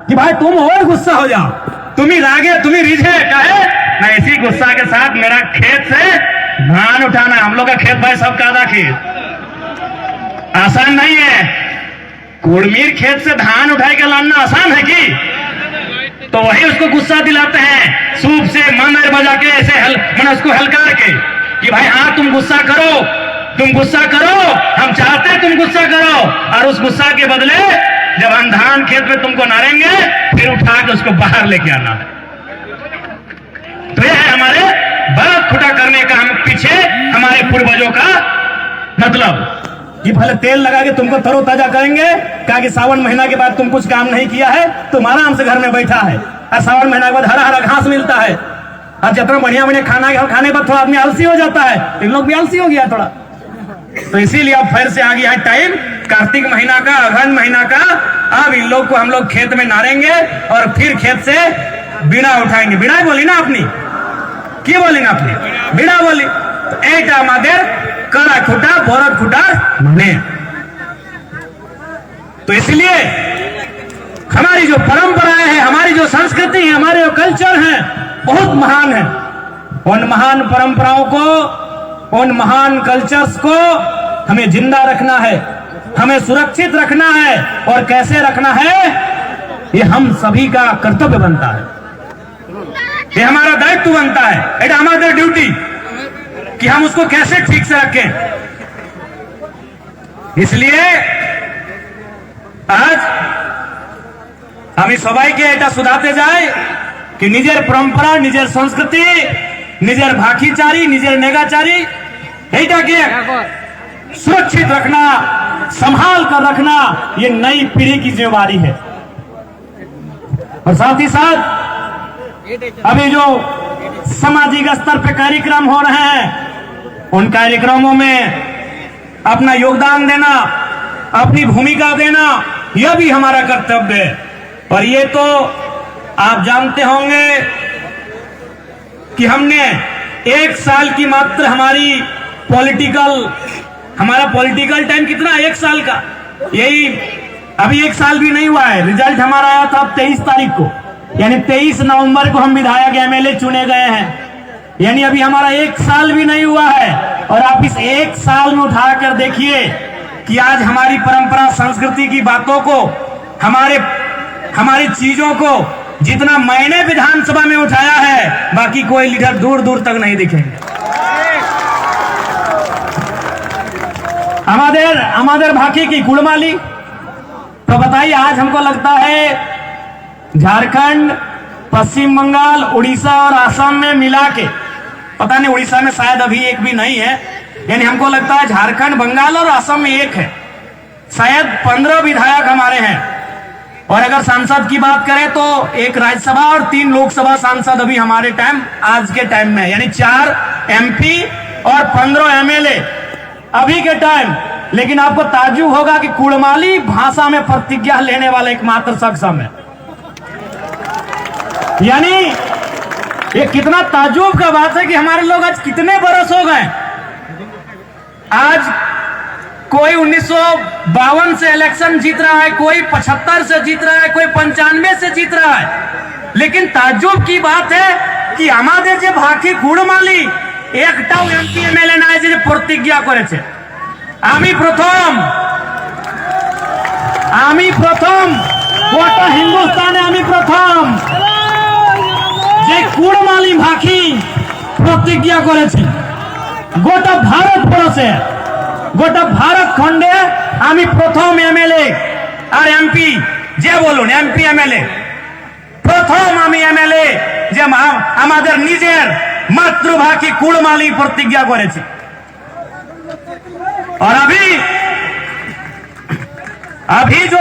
कि भाई तुम और गुस्सा हो जाओ, तुम ही रागे, तुम ही रिझे कहे ना। इसी गुस्सा के साथ मेरा खेत से धान उठाना, हम लोग का खेत भाई सबका आधा खेत, आसान नहीं है। कुड़मीर खेत से धान उठा के लाना आसान है कि? तो वही उसको गुस्सा दिलाते हैं, सूप से मंदिर बजा के ऐसे मैंने उसको हलकार के कि भाई हाँ तुम गुस्सा करो, तुम गुस्सा करो, हम चाहते हैं तुम गुस्सा करो, और उस गुस्सा के बदले जब हम धान खेत में तुमको नारेंगे फिर उठा के उसको बाहर लेके आना है। तो यह है हमारे बलद खुटा करने का, हम पीछे हमारे पूर्वजों का मतलब कि भले तेल लगा के तुमको तरोताजा करेंगे, कहा कि सावन महीना के बाद तुम कुछ काम नहीं किया है, तुम आराम से घर में बैठा है, और सावन महीना के बाद हरा हरा घास मिलता है, और जितना बढ़िया बढ़िया खाना खाने पर थोड़ा आदमी आलसी हो जाता है, इन लोग भी आलसी हो गया थोड़ा। तो इसीलिए अब फिर से आ गया है टाइम, कार्तिक महीना का, अगहन महीना का, अब इन लोग को हम लोग खेत में नारेंगे और फिर खेत से बीड़ा उठाएंगे। बीड़ा बोली ना अपनी, क्या बोली ना अपनी, बीड़ा बोली। तो एटा हमारे कड़ा खुटा बोरत खुटा ने। तो इसलिए हमारी जो परंपराएं हैं, हमारी जो संस्कृति है, हमारे जो कल्चर हैं, बहुत महान है। उन महान परंपराओं को, उन महान कल्चर्स को हमें जिंदा रखना है, हमें सुरक्षित रखना है, और कैसे रखना है ये हम सभी का कर्तव्य बनता है, ये हमारा दायित्व बनता है, ये हमारा ड्यूटी कि हम उसको कैसे ठीक से रखें। इसलिए आज हम सबाई के एटा सुधाते जाए कि निजेर परंपरा, निजेर संस्कृति, निजेर भाखीचारी, निजेर नेगाचारी एटा के सुरक्षित रखना, संभाल कर रखना, ये नई पीढ़ी की जिम्मेवारी है। और साथ ही साथ अभी जो सामाजिक स्तर पर कार्यक्रम हो रहे हैं, उन कार्यक्रमों में अपना योगदान देना, अपनी भूमिका देना, यह भी हमारा कर्तव्य है। और ये तो आप जानते होंगे कि हमने एक साल की मात्र हमारा पॉलिटिकल टाइम कितना, एक साल का, यही अभी एक साल भी नहीं हुआ है। रिजल्ट हमारा आया था 23 तारीख को, यानी 23 नवंबर को हम विधायक एमएलए चुने गए हैं, यानी अभी हमारा एक साल भी नहीं हुआ है। और आप इस एक साल में उठा कर देखिए कि आज हमारी परंपरा, संस्कृति की बातों को, हमारी चीजों को जितना मैंने विधानसभा में उठाया है, बाकी कोई लीडर दूर दूर तक नहीं दिखेंगे। हमारे भाकी की कुड़माली, तो बताइए आज हमको लगता है झारखंड, पश्चिम बंगाल, उड़ीसा और असम में मिला के, पता नहीं उड़ीसा में शायद अभी एक भी नहीं है, यानी हमको लगता है झारखंड, बंगाल और असम में एक है, शायद 15 विधायक हमारे हैं। और अगर सांसद की बात करें तो एक राज्यसभा और 3 लोकसभा सांसद अभी हमारे टाइम, आज के टाइम में, यानी 4 एमपी और 15 एमएलए अभी के टाइम। लेकिन आपको ताज्जुब होगा कि कुड़माली भाषा में प्रतिज्ञा लेने वाला एकमात्र शख्स हम है। यानी ये कितना ताज्जुब का बात है कि हमारे लोग आज कितने बरस हो गए, आज कोई 1952 से इलेक्शन जीत रहा है, कोई 75 से जीत रहा है, कोई 95 से जीत रहा है, लेकिन ताज्जुब की बात है कि हमारे जो भाकी कुड़माली एकटाও एमपी एमएलए নাই যে প্রতিজ্ঞা করেছে। আমি প্রথম গোটা হিন্দুস্তানে আমি প্রথম যে কুড়মালি ভাকি প্রতিজ্ঞা করেছি। গোটা ভারতবর্ষে, গোটা ভারত খণ্ডে আমি প্রথম এমএলএ আর এমপি, যে বলুন এমপি এমএলএ, প্রথম আমি এমএলএ যে আমাদের নিজের मातृभाषी कुड़माली प्रतिज्ञा करेছি। और अभी जो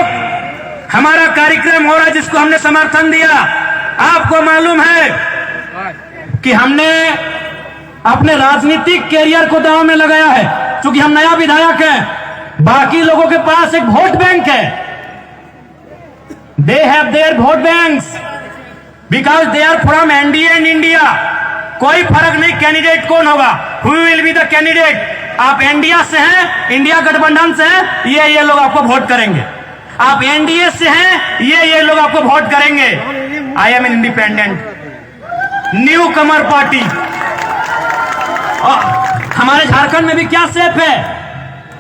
हमारा कार्यक्रम हो रहा है, जिसको हमने समर्थन दिया, आपको मालूम है कि हमने अपने राजनीतिक कैरियर को दांव में लगाया है। क्योंकि हम नया विधायक हैं, बाकी लोगों के पास एक वोट बैंक है, they have their vote banks because they are from NDA in India. कोई फर्क नहीं कैंडिडेट कौन होगा, who will be the candidate. आप इंडिया से हैं, इंडिया गठबंधन से हैं, ये लोग आपको वोट करेंगे। आप एनडीए से हैं, ये लोग आपको वोट करेंगे। I am an independent new Qamar party. हमारे झारखंड में भी क्या सेफ है?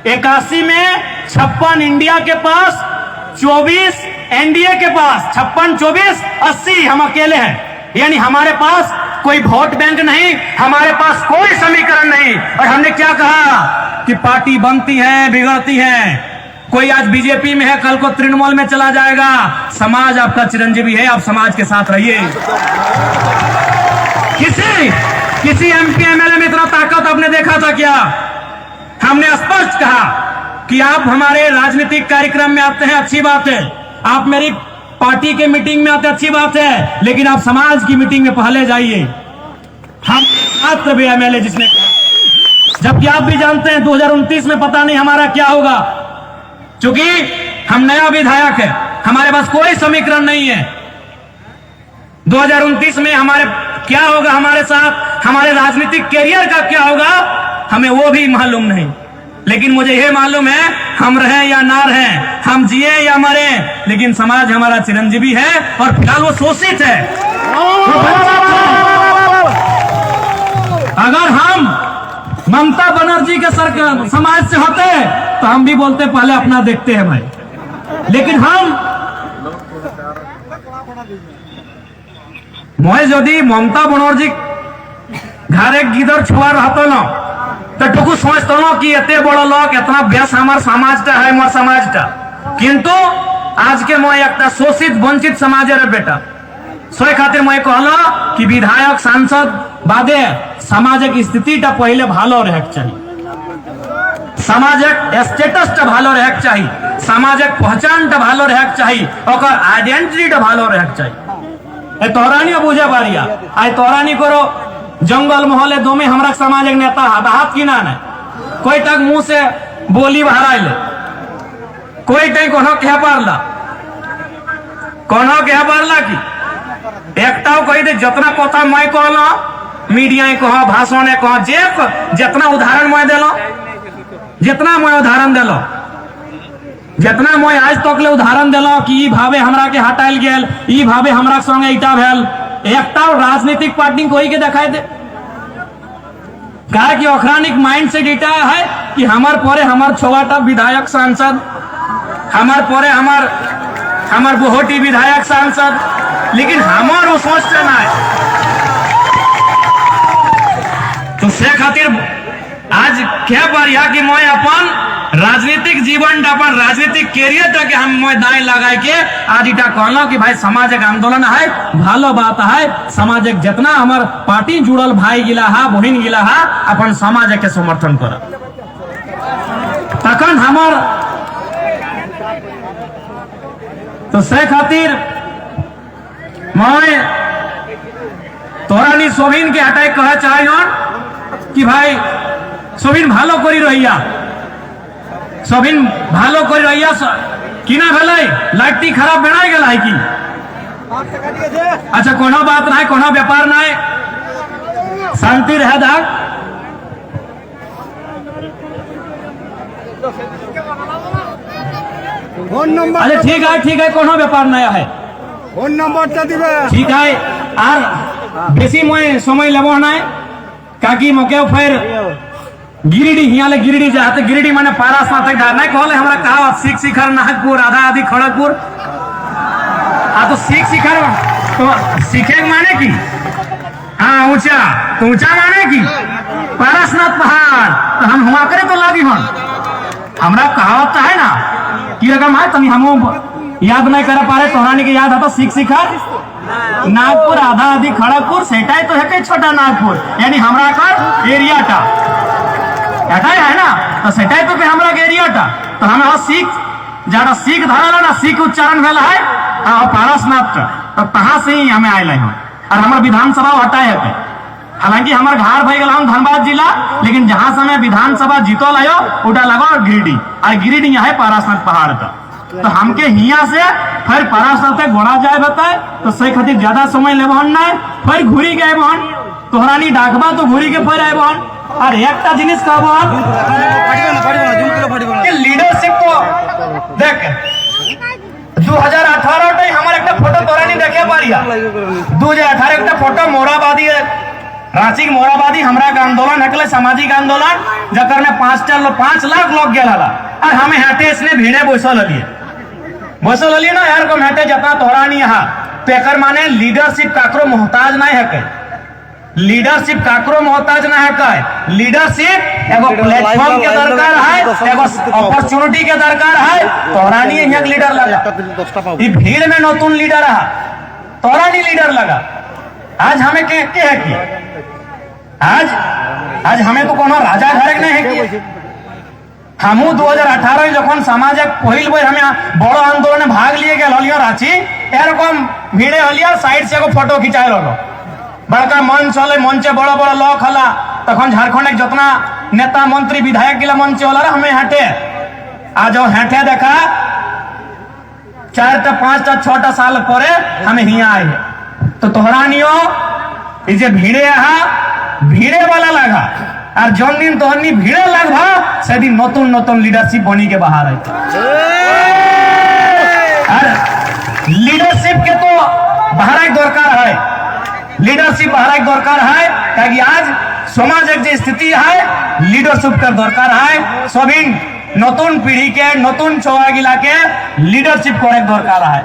81 में 56 इंडिया के पास, 24 एनडीए के पास, 56, 24, 80 हम अकेले हैं। यानी हमारे पास कोई वोट बैंक नहीं, हमारे पास कोई समीकरण नहीं। और हमने क्या कहा कि पार्टी बनती है, बिगड़ती है। कोई आज बीजेपी में है, कल को तृणमूल में चला जाएगा। समाज आपका चिरंजीवी है, आप समाज के साथ रहिए। किसी एमपी एमएलए में इतना ताकत आपने देखा था क्या? हमने स्पष्ट कहा कि आप हमारे राजनीतिक कार्यक्रम में आते हैं, अच्छी बात है। आप मेरी पार्टी के मीटिंग में आते, अच्छी बात है, लेकिन आप समाज की मीटिंग में पहले जाइए। हम मात्र भी एमएलए जिसने कहा, जबकि आप भी जानते हैं 2029 में पता नहीं हमारा क्या होगा, क्योंकि हम नया विधायक है, हमारे पास कोई समीकरण नहीं है। 2029 में हमारे क्या होगा, हमारे साथ हमारे राजनीतिक कैरियर का क्या होगा, हमें वो भी मालूम नहीं। लेकिन मुझे यह मालूम है, हम रहें या ना रहें, हम जिए या मरे, लेकिन समाज हमारा चिरंजीवी है और फिलहाल वो शोषित है। अगर हम ममता बनर्जी के सरकार समाज से होते तो हम भी बोलते पहले अपना देखते हैं भाई। लेकिन हम मैं यदि ममता बनर्जी घरे गिदर छुआ रहता न तो टुकु सोचता न कि एते बड़ लोग इतना बेस हमार समाजटा है, मोर समाजटा। किंतु आज के मैं एक शोषित वंचित समाजेर बेटा सोई खातिर मैं कहल कि विधायक सांसद बादे सामाजिक स्थितिटा पहले भालो रहेके चाहिए, सामाजिक स्टेटसटा भालो रहेके चाहिए, सामाजिक पहचानटा भालो रहेके चाहिए, ओकर आइडेंटिटीटा भालो रहेके चाहिए। तोहरानी बुझे बारिया आई तोहरानी करो जंगल मोहल्ले दो में हमारा सामाजिक नेता हाथ की ना कोई तक मुंह से बोली बहराई ले, कोई तक कोनो कह पारला, कोनो कह पारला की एकटाও कही दे जितना कथा मैं कहलो मीडिया कह भाषण कह जे जितना उदाहरण मैं दिलो, जितना मैं उदाहरण दिलो, जितना मैं आज तक ले उदाहरण दिलो कि ई भावे हमरा के हटाइल गेल, ई भावे हमरा संगे इटा भेल, एकटाও राजनीतिक पार्टी कोई के दिखाई दे। कहा कि अखरानिक माइंड से इटा है कि हमार परे हमार छोटा विधायक सांसद, हमार परे हमार बहुटी विधायक सांसद, लेकिन हमार वो सोचते ना है। तो से खातिर आज क्या बारिया कि मैं अपन राजनीतिक जीवन अपन राजनीतिक कैरियर तक हम मैं दाएं लगा के आज इटा कहलो कि भाई सामाजिक आंदोलन है, भालो बात है, सामाजिक जितना हमार पार्टी जुड़ल भाई गिला हा बहन गिला हा अपन समाज के समर्थन कर तखन हमार। तो से खातिर मैं तोरानी सोभिन के हटाई कह चाहे कि भाई सोभिन भालो करी रहिया, सोभिन भालो करी रहिया कि ना भेलै लाइटी खराब बेड़ाई गेल है कि अच्छा कोनो बात ना, कोनो व्यापार ना, शांति रह दा। अच्छा ठीक है कोनो व्यापार नया है, फोन नंबर दिबे ठीक है। आर बेसी मैं समय लेबो ना काकी मके फिर गिरिडीह यहाँ ले गिरिडीह जाते, गिरिडीह माने पारासात तक धार नहीं कहले हमरा कहा सीख शिखर नागपुर आधा आदि खड़गपुर तो सीख शिखर तो सीखे माने की हाँ ऊंचा तो ऊंचा माने की पारसनाथ पहाड़ तो हम हुआ करे तो लागी हम हमरा कहावत है ना कि रकम है तनी हम याद नहीं कर पा रहे, तोहरानी के याद है तो सीख शिखर नागपुर आधा आदि खड़गपुर सेटाई तो है छोटा नागपुर यानी हमरा का एरिया टा है ना, तो सेटाई तो हमरा के एरिया टा तो हमें सीख जरा सीख धरल ना सीख उच्चारण भेल है पारसनाथ तो तहाँ से ही हमें आयल है और हमारे विधानसभा हटाए है। हालांकि हमारे घर भाई गल धनबाद जिला, लेकिन जहां से हमें विधानसभा जीतल आयो उटा लगा गिरिडीह और गिरिडीह यहाँ है पारसनाथ पहाड़ का, तो हमके हिया से फिर पारसनाथ तक घोड़ा जाए बताए तो सही खातिर ज्यादा समय ले बहन ना फिर घुरी गए बहन तोहरानी डाकबा तो घुरी के फिर आए बहन और एक जिनिस का बहन लीडरशिप तो देख 2018 हमारे एक फोटो तोरानी देखे पारिया 2018 एक फोटो मोराबादी रांची के मोराबादी हमरा का आंदोलन हकले सामाजिक आंदोलन जकर में 5 लाख लोग गेल हला और हमें हटे इसने भीड़े बैसल लिए ना यार को हटे जता तोरा नहीं यहाँ तो एकर माने लीडरशिप काकरो मोहताज नहीं है के लीडरशिप काकरो मोहताज ना है का लीडरशिप एगो प्लेटफॉर्म के दरकार है एगो अपॉर्चुनिटी के दरकार है तोरा नहीं यहाँ लीडर लगा ये भीड़ में नतून लीडर है तोरा नहीं लीडर लगा आज हमें के है कि आज हमें तो कोनो राजा घर नहीं है कि हमू 2018 जखन समाज पहिल बेर हमें बड़ो आंदोलन में भाग लिए गए हलियो रांची एरकम भीड़े हलिया साइड से एगो फोटो खिंचाए रहो बड़का मंच हले मंचे बड़ा बड़ा लॉक हला तखन झारखंड एक जितना नेता मंत्री विधायक गिला मंच होला हमें हटे आज हटे देखा 4 5 6 साल परे हमें हिया आए तो तोहरानियो इसे भीड़े वाला लगा और जौन दिन तोहनी भीड़े लगभा से दिन नतून नतून लीडरशिप बनी के बाहर आई और लीडरशिप के तो बाहर एक दरकार है लीडरशिप बाहर एक दरकार है क्योंकि आज समाज एक स्थिति है लीडरशिप का दरकार है सभी नतून पीढ़ी के नतून चौवा गिला के लीडरशिप को एक दरकार है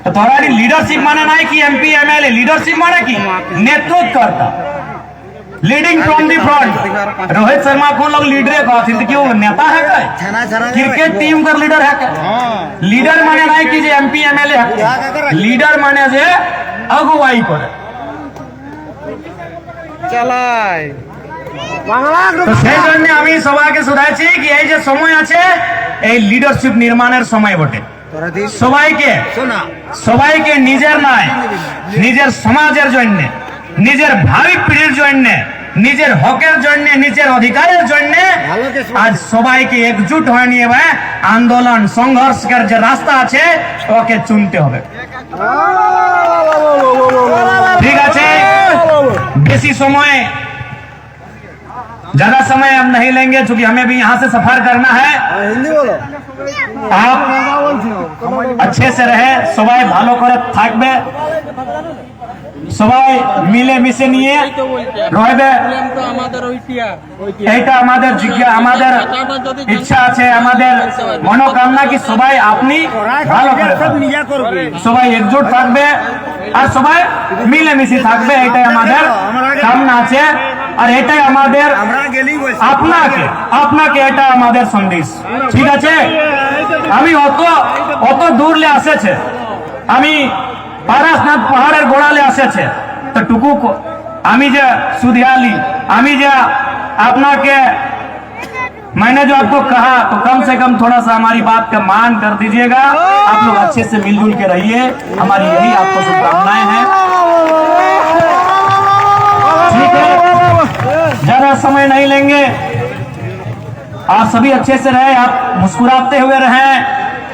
तो तोरा लीडरशिप माने ना कि एमपी एमएलए लीडरशिप माने कि नेतृत्व करता leading from the front Rohit Sharma को लोग लीडर कहते हैं क्यों नेता है क्या क्रिकेट टीम का लीडर है क्या लीडर माने ना कि एमपी एमएलए है लीडर माने जे अगुवाई करे চালাই তো সেই জন্য আমি সবাইকে শুধাইছি কি এই যে সময় আছে এই লিডারশিপ নির্মাণের সময় বটে সবাইকে নিজের নয় নিজের সমাজের জন্য নিজের ভাবি পিঢ়ির জন্য নিজের হকের জন্য নিজের অধিকারের জন্য আজ সবাইকে একজুট হয়ে নিয়ে আন্দোলন সংঘর্ষের যে রাস্তা আছে ওকে চুনতে হবে ঠিক আছে बेसी समय ज्यादा समय हम नहीं लेंगे क्योंकि हमें भी यहाँ से सफर करना है आप अच्छे से रहे सबाई भालो करे থাকবে সবাই মিলে মিশে নিয়ে রইবে এইটা আমাদের জিজ্ঞাসা আমাদের ইচ্ছা আছে আমাদের মনোকামনা কি সবাই আপনি ভালো করে সবাই একজোট থাকবে আর সবাই মিলে মিশে থাকবে এটাই আমাদের কামনা আছে আর এটাই আমাদের আপনাকে এটা আমাদের সন্দেশ ঠিক আছে আমি অত দূরলে আসেছে আমি পারাসনাথ পাহাড়ের গোড়ালে আসেছে তো টুকু আমি যে सुधियाली আমি যে আপনাকে मैंने जो आपको कहा तो कम से कम थोड़ा सा हमारी बात का मान कर दीजिएगा आप लोग अच्छे से मिलजुल के रहिए हमारी यही आपको शुभकामनाएं हैं ठीक है ज्यादा समय नहीं लेंगे आप सभी अच्छे से रहे आप मुस्कुराते हुए रहें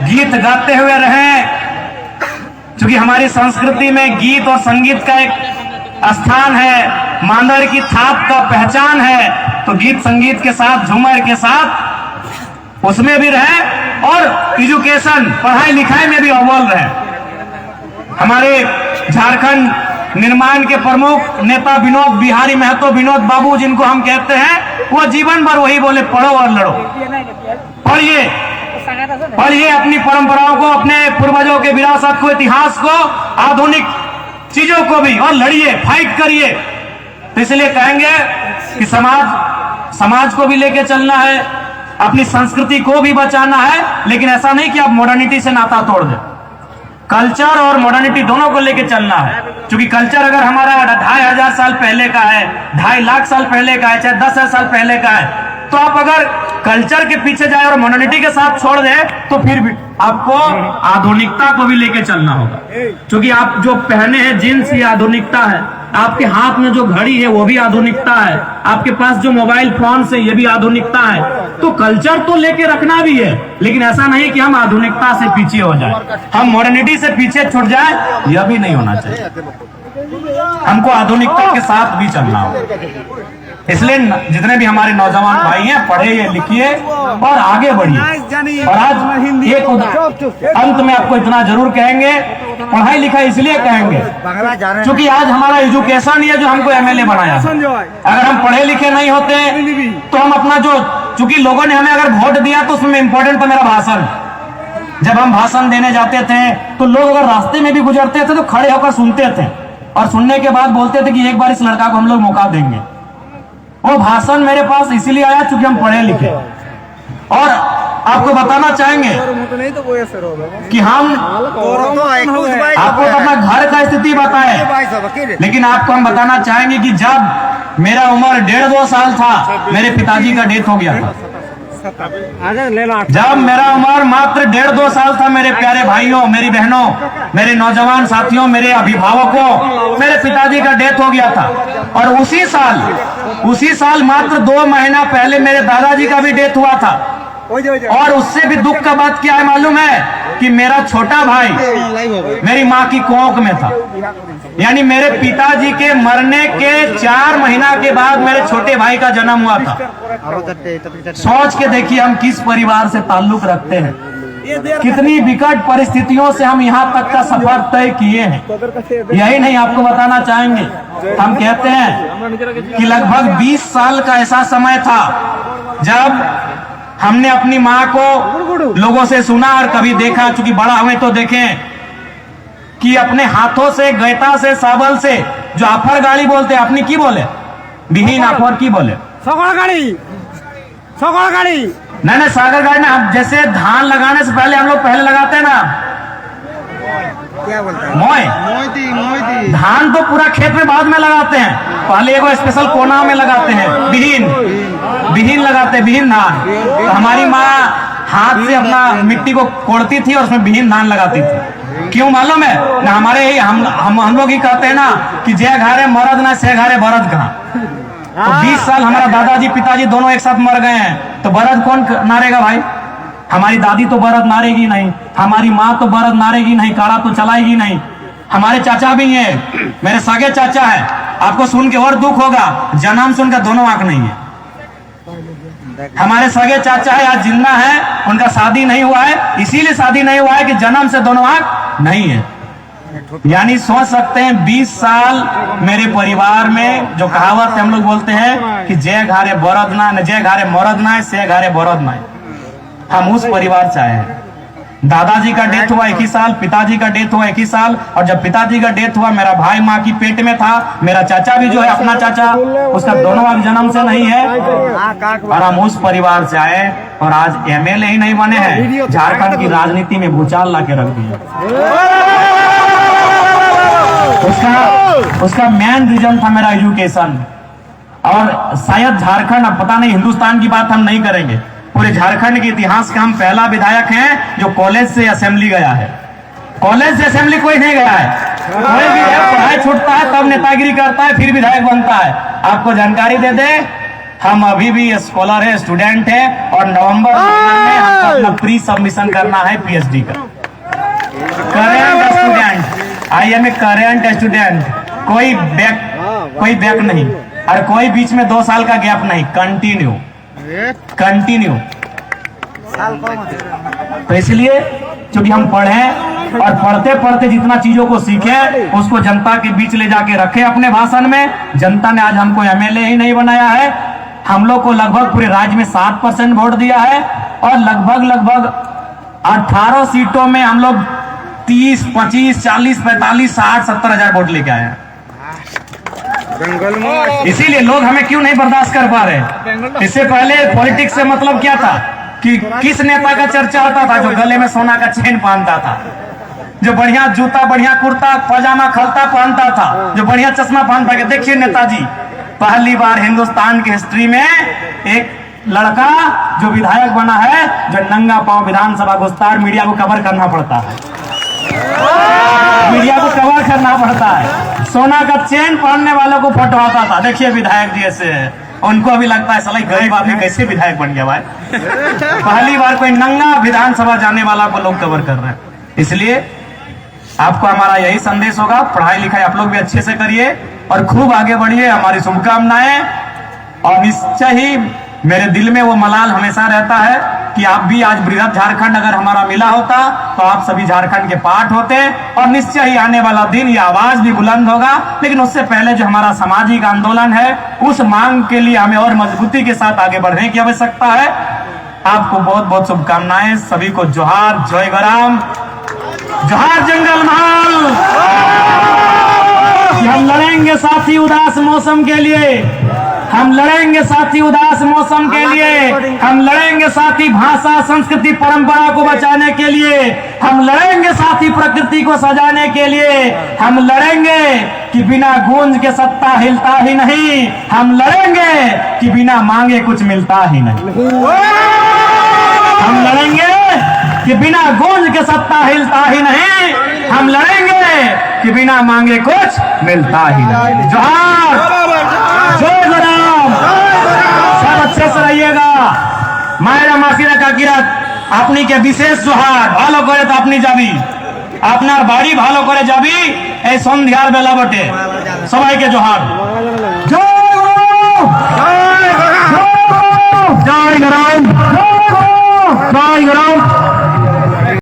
गीत गाते हुए रहें क्योंकि हमारी संस्कृति में गीत और संगीत का एक स्थान है मांदर की थाप का पहचान है तो गीत संगीत के साथ झूमर के साथ उसमें भी रहे और एजुकेशन पढ़ाई लिखाई में भी अव्वल रहे हमारे झारखंड निर्माण के प्रमुख नेता विनोद बिहारी महतो विनोद बाबू जिनको हम कहते हैं वो जीवन भर वही बोले पढ़ो और लड़ो पढ़िए अपनी परंपराओं को अपने पूर्वजों के विरासत को इतिहास को आधुनिक चीजों को भी और लड़िए फाइट करिए तो इसलिए कहेंगे कि समाज को भी लेके चलना है अपनी संस्कृति को भी बचाना है लेकिन ऐसा नहीं कि आप मॉडर्निटी से नाता तोड़ दें कल्चर और मॉडर्निटी दोनों को लेके चलना है क्योंकि कल्चर अगर हमारा 2500 साल पहले का है 2.5 लाख साल पहले का है चाहे 10,000 साल पहले का है तो आप अगर कल्चर के पीछे जाए और मॉडर्निटी के साथ छोड़ दे तो फिर भी आपको आधुनिकता को भी लेके चलना होगा क्योंकि आप जो पहने हैं जींस ये आधुनिकता है आपके हाथ में जो घड़ी है वो भी आधुनिकता है आपके पास जो मोबाइल फोन है ये भी आधुनिकता है तो कल्चर तो लेके रखना भी है लेकिन ऐसा नहीं कि हम आधुनिकता से पीछे हो जाए हम मॉडर्निटी से पीछे छूट जाए यह भी नहीं होना चाहिए हमको आधुनिकता के साथ भी चलना होगा इसलिए जितने भी हमारे नौजवान भाई हैं, पढ़िए लिखिए और आगे बढ़िए। और आज एक अंत में आपको इतना जरूर कहेंगे, पढ़ाई लिखाई इसलिए कहेंगे क्योंकि आज हमारा एजुकेशन ही है जो हमको एमएलए बनाया। अगर हम पढ़े लिखे नहीं होते तो हम अपना जो, चूंकि लोगों ने हमें अगर वोट दिया तो उसमें इंपॉर्टेंट था मेरा भाषण। जब हम भाषण देने जाते थे तो लोग अगर रास्ते में भी गुजरते थे तो खड़े होकर सुनते थे और सुनने के बाद बोलते थे कि एक बार इस लड़का को हम लोग मौका देंगे। वो भाषण मेरे पास इसीलिए आया क्योंकि हम पढ़े लिखे। और आपको बताना चाहेंगे कि हम आपको तो अपना घर का स्थिति बताए, लेकिन आपको हम बताना चाहेंगे कि जब मेरा उम्र 1.5-2 साल था, मेरे पिताजी का डेथ हो गया था। जब मेरा उम्र मात्र 1.5-2 साल था, मेरे प्यारे भाइयों, मेरी बहनों, मेरे नौजवान साथियों, मेरे अभिभावकों, मेरे पिताजी का डेथ हो गया था। और उसी साल मात्र 2 महीना पहले मेरे दादाजी का भी डेथ हुआ था। और उससे भी दुख का बात क्या है मालूम है कि मेरा छोटा भाई मेरी माँ की कोख में था। यानी मेरे पिताजी के मरने के 4 महीना के बाद मेरे छोटे भाई का जन्म हुआ था। सोच के देखिए हम किस परिवार से ताल्लुक रखते हैं, कितनी विकट परिस्थितियों से हम यहाँ तक का सफर तय किए हैं। यही नहीं आपको बताना चाहेंगे, हम कहते हैं कि लगभग 20 साल का ऐसा समय था जब हमने अपनी माँ को लोगों से सुना और कभी देखा, चूंकि बड़ा हुए तो देखें कि अपने हाथों से, गैता से, साबल से, जो आफर गाड़ी बोलते हैं, अपनी की बोले, बिहीन आफर की बोले, सकड़ गाड़ी नहीं सागर गाड़ी ना। हम जैसे धान लगाने से पहले हम लोग पहले लगाते हैं ना, क्या बोलते हैं, मोई। धान तो पूरा खेत में बाद में लगाते हैं, पहले एगो स्पेशल कोना में लगाते हैं, बिहीन लगाते हैं, बिहीन धान। तो हमारी माँ हाथ से अपना मिट्टी को कोड़ती थी और उसमें बिहीन धान लगाती थी। क्यों मालूम है ना, हमारे ही हम लोग ही कहते हैं ना कि जे घारे मरद ना से घारे बरद कहाँ। तो 20 साल हमारा दादाजी पिताजी दोनों एक साथ मर गए हैं, तो बरद कौन नारेगा भाई? हमारी दादी तो बरद नारेगी नहीं, हमारी माँ तो बरद नारेगी नहीं, काड़ा तो चलाएगी नहीं। हमारे चाचा भी हैं, मेरे सगे चाचा है, आपको सुन के और दुख होगा, जन्म से उनका दोनों आंख नहीं है। हमारे सगे चाचा है, आज जिंदा है, उनका शादी नहीं हुआ है, इसीलिए शादी नहीं हुआ है कि जन्म से दोनों आंख नहीं है। यानी सोच सकते हैं 20 साल मेरे परिवार में, जो कहावत हम लोग बोलते हैं कि जय घारे बरद ना, जय घारे मरद ना, से घारे बरद ना, हम उस परिवार से आए हैं। दादाजी का डेथ हुआ 1 ही साल, पिताजी का डेथ हुआ 1 ही साल, और जब पिताजी का डेथ हुआ मेरा भाई माँ की पेट में था। मेरा चाचा भी जो है, अपना चाचा, उसका दोनों आंख जन्म से नहीं है। और हम उस परिवार से आए और आज एमएलए ही नहीं बने हैं, झारखंड की राजनीति में भूचाल ला के रख दिया। उसका मेन रीजन था मेरा एजुकेशन। और शायद झारखंड, अब पता नहीं, हिंदुस्तान की बात हम नहीं करेंगे, पूरे झारखंड के इतिहास का हम पहला विधायक हैं जो कॉलेज से असेंबली गया है। कॉलेज से असेंबली कोई नहीं गया है। कोई भी पढ़ाई छूटता है तब नेतागिरी करता है, फिर विधायक बनता है। आपको जानकारी दे दे, हम अभी भी स्कॉलर है, स्टूडेंट है, और नवंबर में हमको अपना प्री सबमिशन करना है पीएचडी का। Current student, I am a current student, कोई बैक नहीं, और कोई बीच में 2 साल का गैप नहीं, कंटिन्यू। तो इसलिए क्योंकि हम पढ़े और पढ़ते पढ़ते जितना चीजों को सीखे उसको जनता के बीच ले जाके रखे अपने भाषण में। जनता ने आज हमको एमएलए ही नहीं बनाया है, हम लोग को लगभग पूरे राज्य में 7% वोट दिया है, और लगभग 18 सीटों में हम लोग 30, 25, 40, 45, 60, 70 हजार वोट लेके आए हैं। इसीलिए लोग हमें क्यों नहीं बर्दाश्त कर पा रहे। इससे पहले पॉलिटिक्स से मतलब क्या था कि किस नेता का चर्चा होता था? जो गले में सोना का चेन पहनता था, जो बढ़िया जूता, बढ़िया कुर्ता पजामा खलता पहनता था, जो बढ़िया चश्मा पहनता था। देखिए नेताजी, पहली बार हिंदुस्तान की हिस्ट्री में एक लड़का जो विधायक बना है, जो नंगा पांव विधानसभा घुसता है, मीडिया को कवर करना पड़ता है, मीडिया को कवर करना पड़ता है। सोना का चेन पहनने वालों को फोटो आता था। देखिए विधायक जी ऐसे है, उनको अभी लगता है साला गरीब आदमी कैसे विधायक बन गया भाई। पहली बार कोई नंगा विधानसभा जाने वाला को लोग कवर कर रहे हैं। इसलिए आपको हमारा यही संदेश होगा, पढ़ाई लिखाई आप लोग भी अच्छे से करिए और खूब आगे बढ़िए। हमारी शुभकामनाएं। और निश्चय ही मेरे दिल में वो मलाल हमेशा रहता है कि आप भी आज बृहद झारखंड अगर हमारा मिला होता तो आप सभी झारखंड के पार्ट होते और निश्चय ही आने वाला दिन ये आवाज भी बुलंद होगा। लेकिन उससे पहले जो हमारा सामाजिक आंदोलन है उस मांग के लिए हमें और मजबूती के साथ आगे बढ़ने की आवश्यकता है। आपको बहुत बहुत शुभकामनाएं। सभी को जोहार, जय गराम, जोहार जंगल महल। हम लड़ेंगे साथी उदास मौसम के लिए, हम लड़ेंगे साथी उदास मौसम के लिए, हम लड़ेंगे साथी भाषा संस्कृति परंपरा को बचाने के लिए, हम लड़ेंगे साथी प्रकृति को सजाने के लिए, हम लड़ेंगे कि बिना गूंज के सत्ता हिलता ही नहीं, हम लड़ेंगे कि बिना मांगे कुछ मिलता ही नहीं, हम लड़ेंगे कि बिना गूंज के सत्ता हिलता ही नहीं, हम लड़ेंगे कि बिना मांगे कुछ मिलता ही नहीं। जोहार, जय गराम, सब अच्छे से रहिएगा। मायरा मासिरा का किरत अपनी के विशेष जोहार भालो करे तो अपनी जाबी আপনার বাড়ি ভালো করে যাবি এই সন্ধ্যার বেলা বটে। সবাইকে জোহার, জয় গুরু, জয় গুরু, জয় গরাম, জয় গুরু, জয় গরাম।